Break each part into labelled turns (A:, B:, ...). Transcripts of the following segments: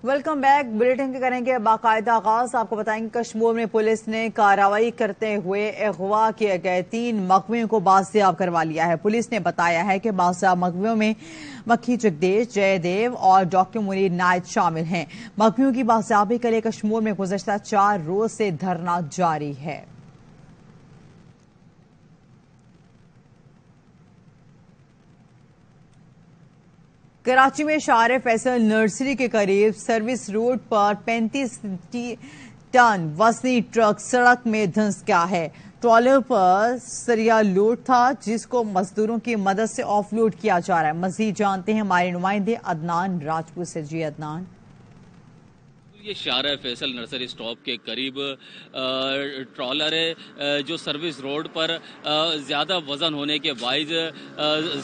A: Welcome back. Bulletin के करेंगे बाकायदा आगाज। आपको बताएंगे कश्मीर में पुलिस ने कार्रवाई करते हुए अगवा किए गए 3 मकवियों को बाजियाब करवा लिया है। पुलिस ने बताया है कि बाजियाब मकवियों में मक्खी जगदेश, जयदेव और डॉक्टर मुनीर नायद शामिल हैं। मकवियों की बाजियाबी के लिए कश्मीर में गुज़श्ता 4 रोज से धरना जारी है। कराची में शार फैसल नर्सरी के करीब सर्विस रोड पर 35 टन वजनी ट्रक सड़क में धंस गया है। ट्रॉलर पर सरिया लोड था जिसको मजदूरों की मदद से ऑफलोड किया जा रहा है। मजीद जानते हैं हमारे नुमाइंदे अदनान राजपूत से। जी अदनान।
B: ये शार फैसल नर्सरी स्टॉप के करीब ट्रॉलर है जो सर्विस रोड पर ज़्यादा वजन होने के बाइज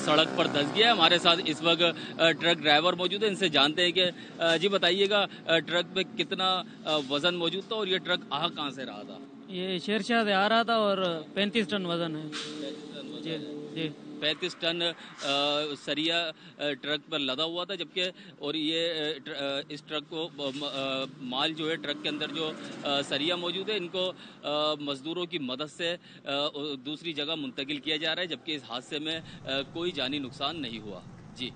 B: सड़क पर धंस गया है। हमारे साथ इस वक्त ट्रक ड्राइवर मौजूद है, इनसे जानते हैं कि जी बताइएगा ट्रक पे कितना वजन मौजूद था और ये ट्रक आ कहाँ से रहा था?
C: ये शेरशाह से आ रहा था और 35 टन वजन है।
B: 35 टन सरिया ट्रक पर लदा हुआ था, जबकि और ये इस ट्रक को माल जो है ट्रक के अंदर जो सरिया मौजूद है इनको मजदूरों की मदद से दूसरी जगह मुंतकिल किया जा रहा है, जबकि इस हादसे में कोई जानी नुकसान नहीं हुआ। जी।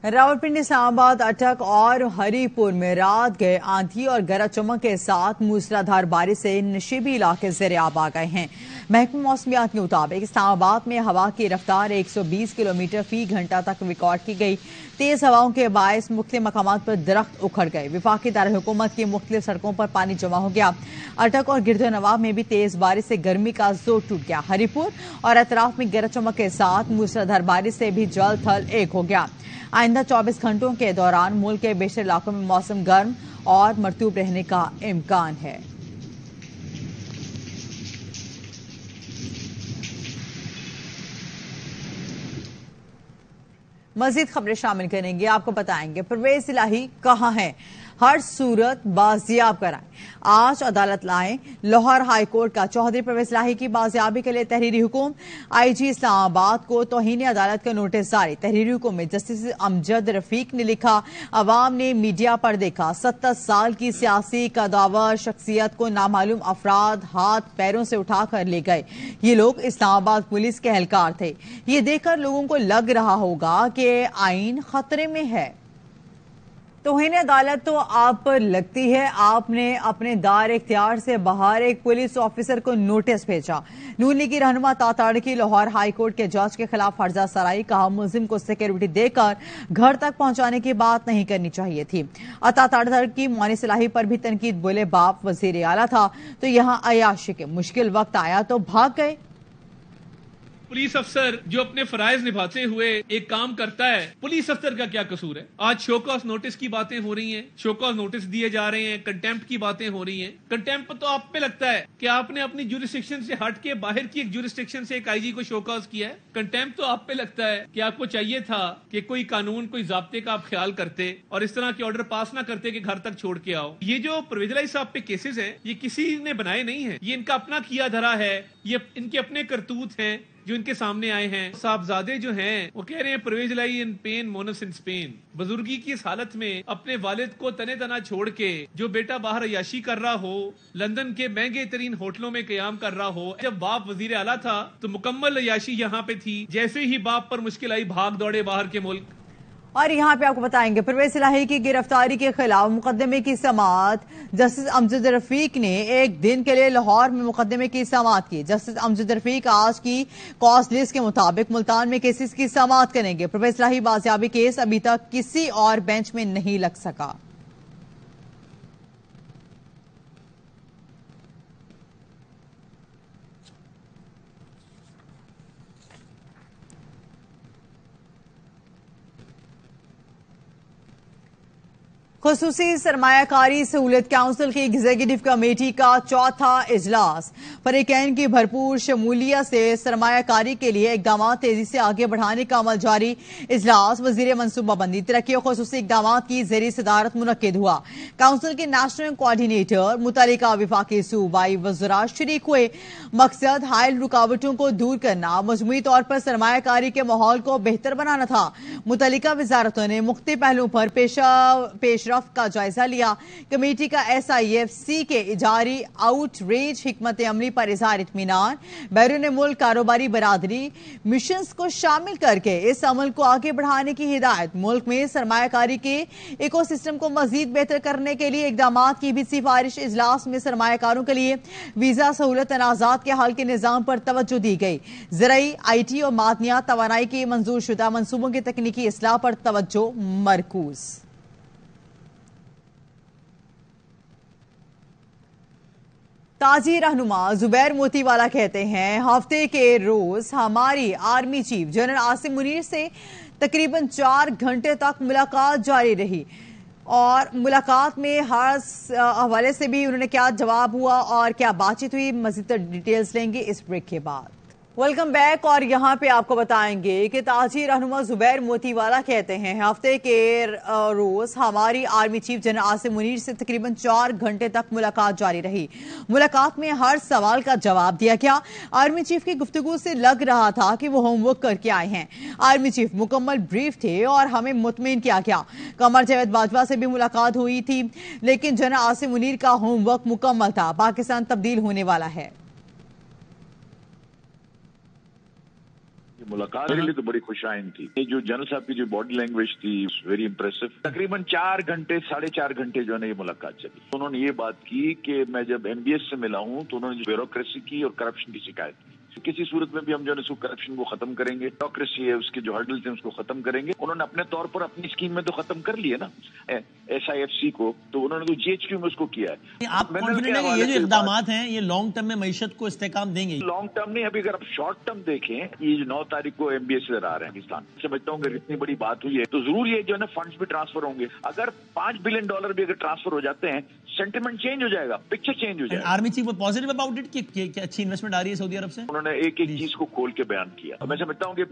A: रावलपिंडी, इस्लामाबाद, अटक और हरीपुर में रात गए आंधी और गरज चमक के साथ मूसलाधार बारिश से नशीबी इलाके ज़ेर-ए-आब आ गए हैं। महकमा मौसमियात के मुताबिक इस्लामाबाद में हवा की रफ्तार 120 किलोमीटर फी घंटा तक रिकॉर्ड की गई। तेज हवाओं के बायस मुख्तलिफ मकामात पर दरख्त उखड़ गए। विफाकी दारकूमत की मुख्तलिफ सड़कों पर पानी जमा हो गया। अटक और गिरदोनवाब में भी तेज बारिश से गर्मी का जोर टूट गया। हरीपुर और अतराफ में गरज चमक के साथ मूसलाधार बारिश से भी जल थल एक हो गया। आइंदा 24 घंटों के दौरान मुल्क के बेशतर इलाकों में मौसम गर्म और मरतूब रहने का इम्कान है। मजीद खबरें शामिल करेंगे। आपको बताएंगे परवेज इलाही कहां है, हर सूरत बाजियाब कराएं। आज अदालत लाएं। लाहौर हाई कोर्ट का चौधरी परवेज इलाही की बाजियाबी के लिए तहरीरी हुकुम। आईजी इस्लामाबाद को तौहीन अदालत का नोटिस जारी। तहरीरी हुकुम में जस्टिस अमजद रफीक ने लिखा, अवाम ने मीडिया पर देखा 70 साल की सियासी कदावर शख्सियत को नामालूम अफराद हाथ पैरों से उठाकर ले गए। ये लोग इस्लामाबाद पुलिस के एहलकार थे। ये देखकर लोगों को लग रहा होगा कि आईन खतरे में है। तौहीन अदालत तो आप पर लगती है। आपने अपने दार इख्तियार से बाहर एक पुलिस ऑफिसर को नोटिस भेजा। नून लीगी रहनुमा ताताड़ की लाहौर हाई कोर्ट के जज के खिलाफ फर्जा सराई। कहा मुलजिम को सिक्योरिटी देकर घर तक पहुंचाने की बात नहीं करनी चाहिए थी। ताताड़ की मौनी सलाही पर भी तनकीद। बोले बाप वजीर आला था तो यहाँ अयाशी के मुश्किल वक्त आया तो भाग गए।
D: पुलिस अफसर जो अपने फराइज निभाते हुए एक काम करता है, पुलिस अफसर का क्या कसूर है? आज शो कॉज नोटिस की बातें हो रही हैं, शो कॉज नोटिस दिए जा रहे हैं, कंटेम्प्ट की बातें हो रही हैं। कंटेम्प्ट तो आप पे लगता है कि आपने अपनी जुरिस्डिक्शन से हट के बाहर की एक जुरिस्डिक्शन से एक आईजी को शो कॉज किया है। कंटेम्प्ट तो आप पे लगता है कि आपको चाहिए था कि कोई कानून, कोई ज़ाब्ते का आप ख्याल करते और इस तरह के ऑर्डर पास ना करते कि घर तक छोड़ के आओ। ये जो परवेज इलाही साहब पे केसेस है, ये किसी ने बनाए नहीं है, ये इनका अपना किया धरा है, ये इनके अपने करतूत हैं जो इनके सामने आए हैं। साहबजादे जो हैं वो कह रहे हैं Parvez Elahi in pain, moans in Spain. बुजुर्गी की इस हालत में अपने वालिद को तने तना छोड़ के जो बेटा बाहर अयाशी कर रहा हो, लंदन के महंगे तरीन होटलों में कयाम कर रहा हो। जब बाप वजीर आला था तो मुकम्मल अयाशी यहाँ पे थी। जैसे ही बाप पर मुश्किल आई भाग दौड़े बाहर के मुल्क।
A: और यहाँ पे आपको बताएंगे परवेज इलाही की गिरफ्तारी के खिलाफ मुकदमे की समाअत। जस्टिस अमजद रफीक ने एक दिन के लिए लाहौर में मुकदमे की समाअत की। जस्टिस अमजद रफीक आज की कॉज लिस्ट के मुताबिक मुल्तान में केसेस की समाअत करेंगे। परवेज इलाही बाजियाबी केस अभी तक किसी और बेंच में नहीं लग सका। खुसूसी सरमायाकारी सहूलत काउंसिल की एग्जीक्यूटिव कमेटी का चौथा इजलास। फरीकैन की भरपूर शमूलियत से सरमायाकारी के लिए इकदाम तेजी से आगे बढ़ाने का अमल जारी। इजलास वजीर मनसूबाबंदी, तरक्की और खुसूसी इकदाम की ज़ेरी सदारत मुनक्किद हुआ। काउंसिल के नेशनल कोऑर्डिनेटर, मुतल्लिका विफाकी सूबाई वज़रा शरीक हुए। मकसद हायल रुकावटों को दूर करना, मजमूई तौर पर सरमायाकारी के माहौल को बेहतर बनाना था। मुतल्लिका वजारतों ने मुख्तलिफ पहलुओं पर पेश पेशरफ का जायजा लिया। कमेटी का SIFC के इजारी आउटरीच हिकमत अमली पर इजहार इत्मीनान। बैरून मुल्क कारोबारी बरादरी मिशंस को शामिल करके इस अमल को आगे बढ़ाने की हिदायत। मुल्क में सरमायाकारी के इकोसिस्टम को मजीद बेहतर करने के लिए इकदाम की भी सिफारिश। इजलास में सरमायाकारों के लिए वीजा सहूलत तनाजात के हल के निजाम पर तवज्जो दी गई। ज़राई, IT और मादनियात तवानाई के मंजूर शुदा मंसूबों की तकनीकी इस्लाह पर तवज्जो मरकूज। ताजी रहनुमा जुबैर मोतीवाला कहते हैं, हफ्ते के रोज हमारी army chief general Asim Munir से तकरीबन 4 घंटे तक मुलाकात जारी रही और मुलाकात में हर हवाले से भी उन्होंने क्या जवाब हुआ और क्या बातचीत हुई, मजीद डिटेल्स लेंगे इस ब्रेक के बाद। Welcome back. और यहां पे आपको बताएंगे कि ताजी रहनुमा जुबैर मोतीवाला कहते हैं, हफ्ते के रोज हमारी army chief general Asim Munir से तकरीबन 4 घंटे तक मुलाकात जारी रही। मुलाकात में हर सवाल का जवाब दिया गया। आर्मी चीफ की गुफ्तगू से लग रहा था कि वो होमवर्क करके आए हैं। आर्मी चीफ मुकम्मल ब्रीफ थे और हमें मुतमिन किया गया। कमर जावेद बाजवा से भी मुलाकात हुई थी, लेकिन जनरल आसिम मुनीर का होमवर्क मुकम्मल था। पाकिस्तान तब्दील होने वाला है।
E: मुलाकात के लिए तो बड़ी खुशाइन थी। ये जो जनरल साहब की जो बॉडी लैंग्वेज थी वेरी इंप्रेसिव। तकरीबन 4 घंटे 4.5 घंटे जो है ना ये मुलाकात चली। उन्होंने ये बात की कि मैं जब MBS से मिला हूं तो उन्होंने ब्यूरोक्रेसी की और करप्शन की शिकायत की। किसी सूरत में भी हम जो है उसको करप्शन को खत्म करेंगे, ब्यूरोक्रेसी है उसके जो हर्डल्स हैं उसको खत्म करेंगे। उन्होंने अपने तौर पर अपनी स्कीम में तो खत्म कर लिया ना SIFC को, तो उन्होंने तो GHQ में उसको किया है।
F: आप कॉन्फिडेंट है कि ये जो इकदाम हैं ये लॉन्ग टर्म में मईशत को इस्तेकाम देंगे?
E: लॉन्ग टर्म नहीं, अभी अगर आप शॉर्ट टर्म देखें, ये जो 9 तारीख को MBS से आ रहे हैं पाकिस्तान, समझता हूँ कि इतनी बड़ी बात हुई है तो जरूर ये जो है ना फंड्स भी ट्रांसफर होंगे। अगर $5 बिलियन भी अगर ट्रांसफर हो जाते हैं, सेंटिमेंट चेंज हो जाएगा, पिक्चर चेंज हो जाएगा।
F: Army chief positive about it कि अच्छी इन्वेस्टमेंट आ रही है सऊदी अरब से? उन्होंने
E: एक चीज को खोल के बयान किया। मैं समझता हूँ कि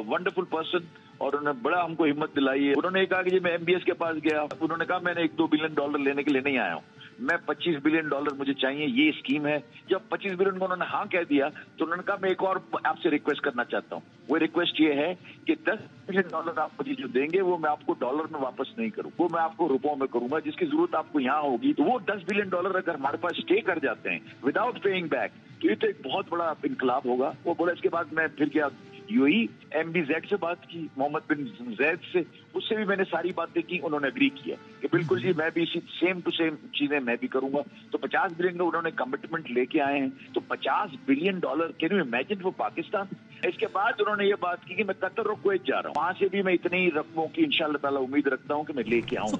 E: वंडरफुल पर्सन और उन्होंने बड़ा हमको हिम्मत दिलाई है। उन्होंने कहा कि मैं MBS के पास गया, उन्होंने कहा मैंने $1-2 बिलियन लेने के लिए नहीं आया हूँ, मैं $25 बिलियन मुझे चाहिए, ये स्कीम है। जब 25 बिलियन को उन्होंने हाँ कह दिया तो उन्होंने कहा मैं एक और आपसे रिक्वेस्ट करना चाहता हूँ। वो रिक्वेस्ट ये है कि $10 बिलियन आप मुझे जो देंगे वो मैं आपको डॉलर में वापस नहीं करूँ, वो मैं आपको रुपयों में करूंगा, जिसकी जरूरत आपको यहाँ होगी। तो वो $10 बिलियन अगर हमारे पास स्टे कर जाते हैं विदाउट पेइंग बैक, तो ये तो एक बहुत बड़ा इनकलाब होगा। वो बोला। इसके बाद मैं फिर क्या UAE MBZ से बात की, मोहम्मद बिन जैद से, उससे भी मैंने सारी बातें की। उन्होंने एग्री किया कि बिल्कुल जी मैं भी इसी सेम टू सेम चीजें मैं भी करूंगा। तो $50 बिलियन का उन्होंने कमिटमेंट लेके आए हैं। तो $50 billion, can you imagine for Pakistan. इसके बाद उन्होंने ये बात की कि मैं कतर और कुवैत जा रहा हूँ, वहां से भी मैं इतनी रकमों की इंशाअल्लाह ताला उम्मीद रखता हूँ कि मैं लेके आऊँ।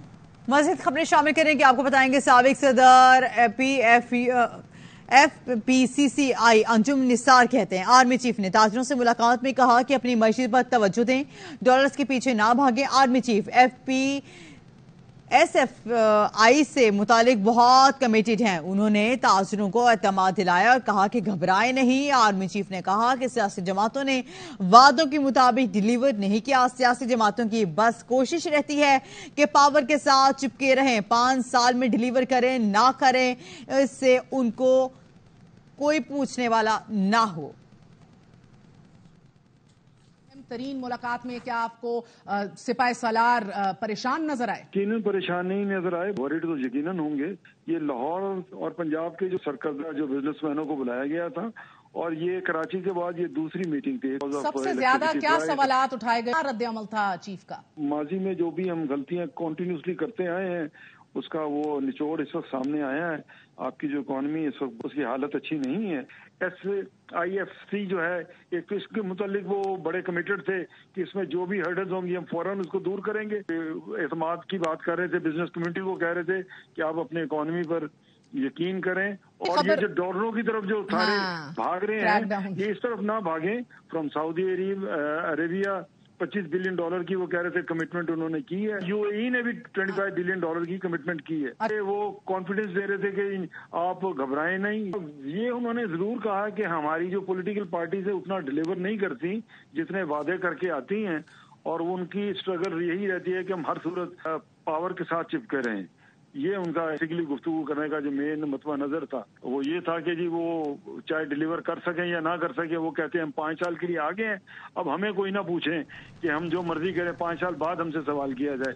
A: मज़ीद खबरें शामिल करेंगे, आपको बताएंगे साबिक सदर FPCCI अंजुम निसार कहते हैं, आर्मी चीफ ने ताजरों से मुलाकात में कहा कि अपनी मईशत पर तवज्जो दें, डॉलर्स के पीछे ना भागें। आर्मी चीफ SFI से मुतालिक बहुत कमिटेड हैं। उन्होंने ताजरों को एतमाद दिलाया और कहा कि घबराएं नहीं। आर्मी चीफ ने कहा कि सियासी जमातों ने वादों के मुताबिक डिलीवर नहीं किया। सियासी जमातों की बस कोशिश रहती है कि पावर के साथ चिपके रहें, 5 साल में डिलीवर करें ना करें, इससे उनको कोई पूछने वाला ना हो।
G: तरीन मुलाकात में क्या आपको सिपाही सालार परेशान नजर आए?
H: यकीनन परेशान नहीं नजर आए, वरीड तो यकीनन होंगे। ये लाहौर और पंजाब के जो सरकर्दा जो बिजनेसमैनों को बुलाया गया था और ये कराची के बाद ये दूसरी मीटिंग थी।
G: सबसे ज्यादा क्या सवालात उठाए गए, रद्द अमल था चीफ का? माजी
H: में जो भी हम गलतियां कॉन्टिन्यूसली करते आए हैं उसका वो निचोड़ इस वक्त सामने आया है। आपकी जो इकॉनमी इस वक्त उसकी हालत अच्छी नहीं है। SIFC जो है एक तो इसके मुतालिक वो बड़े कमिटेड थे कि इसमें जो भी हर्डल्स होंगी हम फौरन उसको दूर करेंगे। एतमाद की बात कर रहे थे, बिजनेस कम्युनिटी को कह रहे थे कि आप अपने इकॉनमी पर यकीन करें और ये जो डॉलरों की तरफ जो सारे भाग रहे हैं ये इस तरफ ना भागें। फ्रॉम सऊदी अरेबिया $25 बिलियन की वो कह रहे थे कमिटमेंट उन्होंने की है। UAE ने भी $25 बिलियन की कमिटमेंट की है। अरे वो कॉन्फिडेंस दे रहे थे कि आप घबराएं नहीं। ये उन्होंने जरूर कहा कि हमारी जो पॉलिटिकल पार्टीज है उतना डिलीवर नहीं करती जितने वादे करके आती हैं और उनकी स्ट्रगल यही रहती है कि हम हर सूरत पावर के साथ चिपके रहें। ये उनका बेसिकली गुफ्तगू करने का जो मेन मतवा नजर था वो ये था कि जी वो चाहे डिलीवर कर सकें या ना कर सकें, वो कहते हैं हम 5 साल के लिए आगे हैं, अब हमें कोई ना पूछें कि हम जो मर्जी करें, 5 साल बाद हमसे सवाल किया जाए।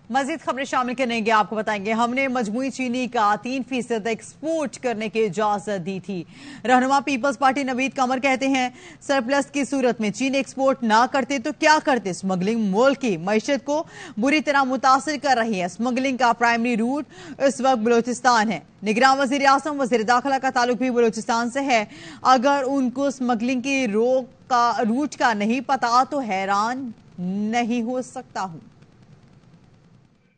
A: मजीद खबरें शामिल करेंगे, आपको बताएंगे हमने मजमूई चीनी का 3% एक्सपोर्ट करने की इजाजत दी थी। रहनुमा पीपल्स पार्टी नवीद कमर कहते हैं सरप्लस की सूरत में चीनी एक्सपोर्ट ना करते तो क्या करते। स्मगलिंग मुल्क की मईशत को बुरी तरह मुतासिर कर रही है। स्मगलिंग का प्राइमरी रूट इस वक्त बलोचिस्तान है। निगरान वजीर आजम वजीर दाखिला का ताल्लुक भी बलोचिस्तान से है। अगर उनको स्मगलिंग की रूट का नहीं पता तो हैरान नहीं हो सकता हूं।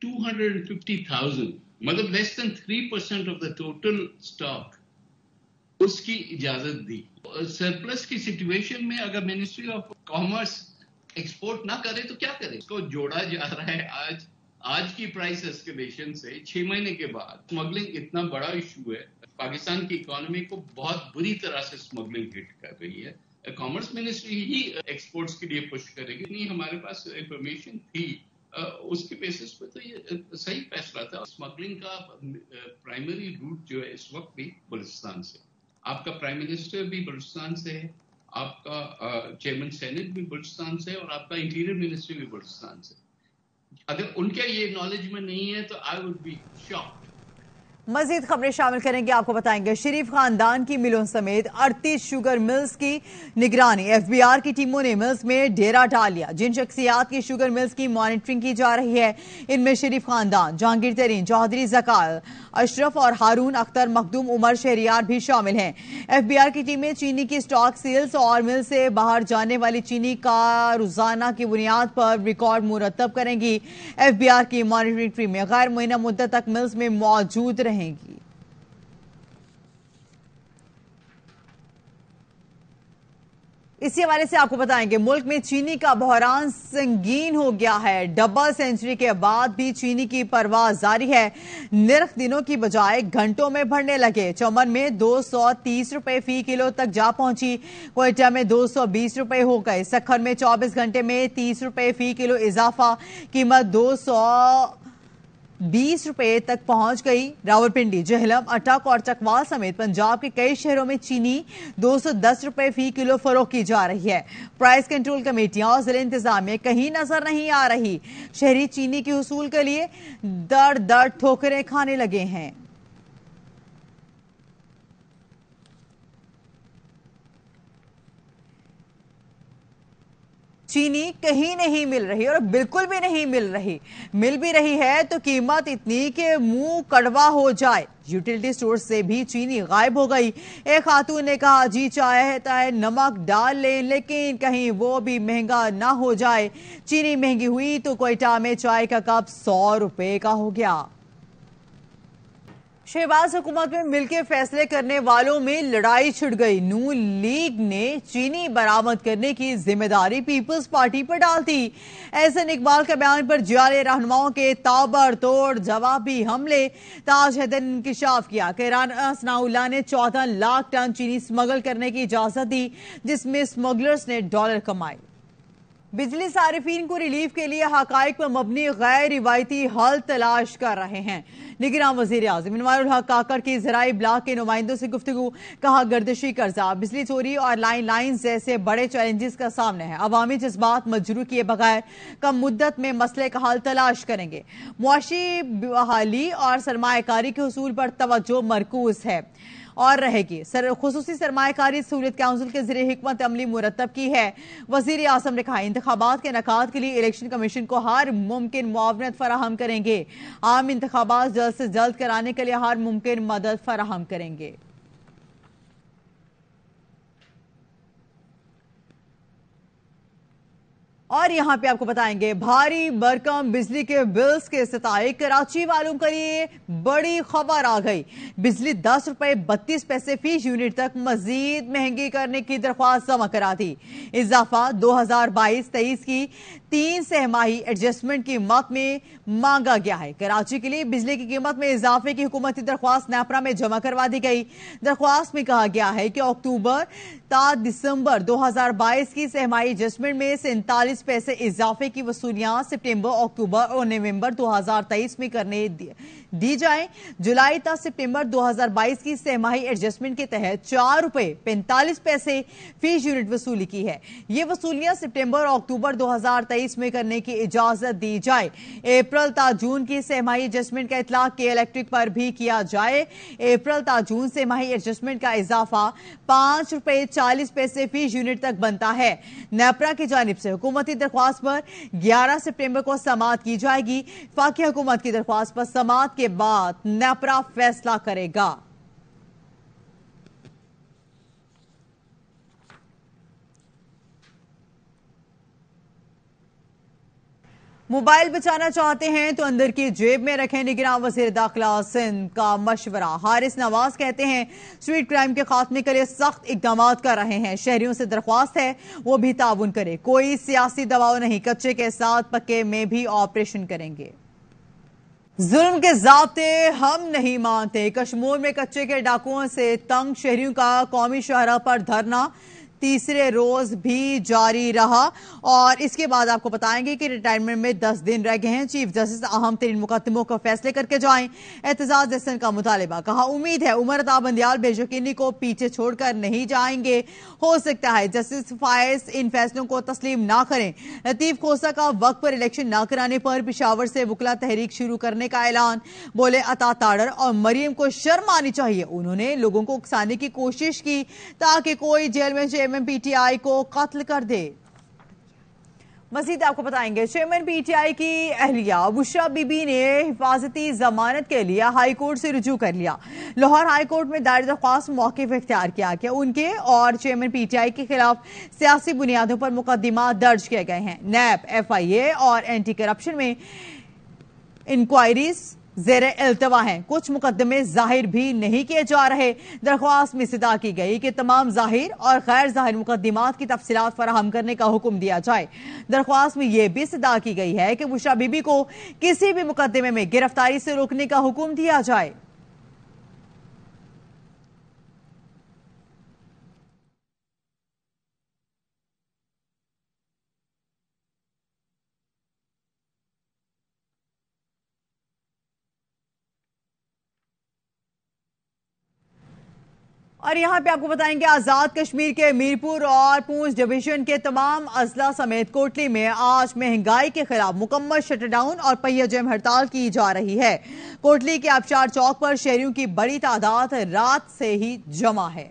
I: 250,000 मतलब less than 3% of the total stock, उसकी इजाजत दी। सरप्लस की सिचुएशन में अगर मिनिस्ट्री ऑफ कॉमर्स एक्सपोर्ट ना करे तो क्या करे। इसको जोड़ा जा रहा है आज की प्राइस एस्केलेशन से 6 महीने के बाद। स्मगलिंग इतना बड़ा इशू है, पाकिस्तान की इकोनॉमी को बहुत बुरी तरह से स्मगलिंग हिट कर रही है। कॉमर्स मिनिस्ट्री ही एक्सपोर्ट्स के लिए पुश करेगी। नहीं, हमारे पास इंफॉर्मेशन थी, उसके बेसिस पे तो ये सही फैसला था। स्मगलिंग का प्राइमरी रूट जो है इस वक्त भी बलूचिस्तान से। आपका प्राइम मिनिस्टर भी बलूचिस्तान से है, आपका चेयरमैन सेनेट भी बलूचिस्तान से है और आपका इंटीरियर मिनिस्टर भी बलूचिस्तान से। अगर उनके ये नॉलेज में नहीं है तो आई वुड बी शॉक्ड।
A: मजीद खबरें शामिल करेंगे, आपको बताएंगे शरीफ खानदान की मिलों समेत 38 शुगर मिल्स की निगरानी। एफबीआर की टीमों ने मिल्स में डेरा डाल लिया। जिन शख्सियात की शुगर मिल्स की मॉनिटरिंग की जा रही है इनमें शरीफ खानदान, जहांगीर तरीन, चौधरी जकाल, अशरफ और हारून अख्तर, मखदूम, उमर, शहरियार भी शामिल हैं। एफबीआर की टीमें चीनी की स्टॉक सेल्स और मिल से बाहर जाने वाली चीनी का रोजाना की बुनियाद पर रिकॉर्ड मुरतब करेंगी। एफबीआर की मॉनिटरिंग टीमें गैर मुअय्यना मुद्दत तक मिल्स में मौजूद रहेंगी। इसी हवाले से आपको बताएंगे मुल्क में चीनी का बहरान संगीन हो गया है। डबल सेंचुरी के बाद भी चीनी की परवाह जारी है। निर्ख दिनों की बजाय घंटों में बढ़ने लगे। चमन में 230 रुपए फी किलो तक जा पहुंची। क्वेटा में 220 रुपए हो गए। सखर में 24 घंटे में 30 रुपए फी किलो इजाफा, कीमत 220 रुपए तक पहुंच गई। रावलपिंडी, जहलम, अटक और चकवाल समेत पंजाब के कई शहरों में चीनी 210 रुपए फी किलो फरोख्त की जा रही है। प्राइस कंट्रोल कमेटियां और जिला इंतजामिया कहीं नजर नहीं आ रही। शहरी चीनी के हुसूल के लिए दर दर ठोकरें खाने लगे हैं। चीनी कहीं नहीं मिल रही और बिल्कुल भी नहीं मिल रही। मिल भी रही है तो कीमत इतनी कि मुंह कड़वा हो जाए। यूटिलिटी स्टोर से भी चीनी गायब हो गई। एक खातून ने कहा जी चाहता है नमक डाल लें लेकिन कहीं वो भी महंगा ना हो जाए। चीनी महंगी हुई तो क्वेटा में चाय का कप 100 रुपए का हो गया। शहबाज हुकूमत में मिलकर फैसले करने वालों में लड़ाई छिड़ गई। नून लीग ने चीनी बरामद करने की जिम्मेदारी पीपल्स पार्टी पर डाल दी। एहसन इकबाल के बयान पर जियाले रहनुमाओं के ताबड़तोड़ जवाबी हमले। ताज हैदर ने इंकशाफ किया कि राना सनाउल्लाह ने 14 लाख टन चीनी स्मगल करने की इजाजत दी, जिसमें स्मगलर्स ने डॉलर कमाए। बिजली सारिफीन को रिलीफ के लिए हकाइक पर मबनी गैर रिवायती हल तलाश कर रहे हैं। निगरान वजीर आजम इनवारुल हक काकड़ की ज़राई ब्लॉक के नुमाइंदों से गुफ्तगू। कहा गर्दिशी कर्जा, बिजली चोरी और लाइन जैसे बड़े चैलेंजेस का सामना है। अवामी जज्बात मजरूह किए बगैर कम मुद्दत में मसले का हल तलाश करेंगे। मुआशी बहाली और सरमायाकारी के हुसूल पर तवज्जो मरकूज है और रहेगी। खुसूसी सरमायाकारी सहूलियत काउंसिल के जरिए हिकमत अमली मुरतब की है। वजीर आजम ने कहा इंतखाबात के इनेकाद के लिए इलेक्शन कमीशन को हर मुमकिन मुआवनत फराहम करेंगे। आम इंतखाबात जल्द से जल्द कराने के लिए हर मुमकिन मदद फराहम करेंगे। और यहां पे आपको बताएंगे भारी भरकम बिजली के बिल्स के सताए कराची वालों के लिए बड़ी खबर आ गई। बिजली 10 रुपए 32 पैसे फी यूनिट तक मजीद महंगी करने की दरख्वास्त जमा करा थी। इजाफा 2022-23 की 3 सहमाही एडजस्टमेंट की मद में मांगा गया है। कराची के लिए बिजली की कीमत में इजाफे की हुकूमती दरख्वास्त नेपरा में जमा करवा दी गई। दरख्वास्त में कहा गया है कि अक्टूबर ता दिसंबर 2022 की सहमाही एडजस्टमेंट में 47 पैसे इजाफे की वसूलियां सितंबर, अक्टूबर और नवंबर 2023 में करने दी जाएं। जुलाई तक सितंबर 2022 की सहमाही एडजस्टमेंट के तहत ₹4.45 फीस यूनिट वसूली की है। ये वसूलियां सितंबर और अक्टूबर 2023 में करने की इजाजत दी जाए। अप्रैल ता जून की सहमाही एडजस्टमेंट का इतलाक के इलेक्ट्रिक पर भी किया जाए। अप्रैल ता जून सहमाही एडजस्टमेंट का इजाफा ₹5.40 फीस यूनिट तक बनता है। नेपरा की जानिब से हुकूमती दरख्वास्त पर 11 सितंबर को समाअत की जाएगी। वफाकी हुकूमत की दरख्वास्त पर समाअत के बाद नेपरा फैसला करेगा। मोबाइल बचाना चाहते हैं तो अंदर की जेब में रखें, निगरान वज़ीर दाखिला सिंध का मशवरा। हारिस नवाज कहते हैं स्ट्रीट क्राइम के खात्मे के लिए सख्त इकदाम कर रहे हैं। शहरियों से दरख्वास्त है वो भी ताउन करे, कोई सियासी दबाव नहीं, कच्चे के साथ पक्के में भी ऑपरेशन करेंगे। जुल्म के ज़ाब्ते हम नहीं मानते। कश्मीर में कच्चे के डाकुओं से तंग शहरियों का कौमी शाहराह पर धरना तीसरे रोज भी जारी रहा। और इसके बाद आपको बताएंगे कि रिटायरमेंट में 10 दिन रह गए हैं। चीफ जस्टिस अहम तरीन मुकदमों को फैसले करके जाएं, एहतजाज एहसन का मुतालिबा। कहा उम्मीद है उमर अता बंदियाल बेयकीनी को पीछे छोड़कर नहीं जाएंगे। हो सकता है जस्टिस फायज इन फैसलों को तस्लीम ना करें। लतीफ खोसा का वक्त पर इलेक्शन न कराने पर पिशावर से वकला तहरीक शुरू करने का ऐलान। बोले अता ताड़र और मरियम को शर्म आनी चाहिए, उन्होंने लोगों को उकसाने की कोशिश की ताकि कोई जेल में चेयरमैन पीटीआई को कत्ल कर दे। मजीद आपको बताएंगे चेयरमैन पीटीआई की अहलिया बुशरा बीबी ने हिफाजती जमानत के लिए हाई कोर्ट से रुजू कर लिया। लाहौर हाई कोर्ट में दायर दरख्वास्त मौक़िफ़ इख्तियार किया कि उनके और चेयरमैन पीटीआई के खिलाफ सियासी बुनियादों पर मुकदमा दर्ज किए गए हैं। नैब, एफआईए और एंटी करप्शन में इंक्वायरीज ज़ेरे इल्तवा हैं। कुछ मुकदमे जाहिर भी नहीं किए जा रहे। दरख्वास्त में इस्तदा की गई कि तमाम जाहिर और गैर जाहिर मुकदमात की तफसीलात फराहम करने का हुक्म दिया जाए। दरख्वास्त में यह भी इस्तदा की गई है कि बुशरा बीबी को किसी भी मुकदमे में गिरफ्तारी से रोकने का हुक्म दिया जाए। और यहां पे आपको बताएंगे आजाद कश्मीर के मीरपुर और पूंछ डिवीजन के तमाम अजला समेत कोटली में आज महंगाई के खिलाफ मुकम्मल शटडाउन और पहिया जम हड़ताल की जा रही है। कोटली के आबशार चौक पर शहरियों की बड़ी तादाद रात से ही जमा है।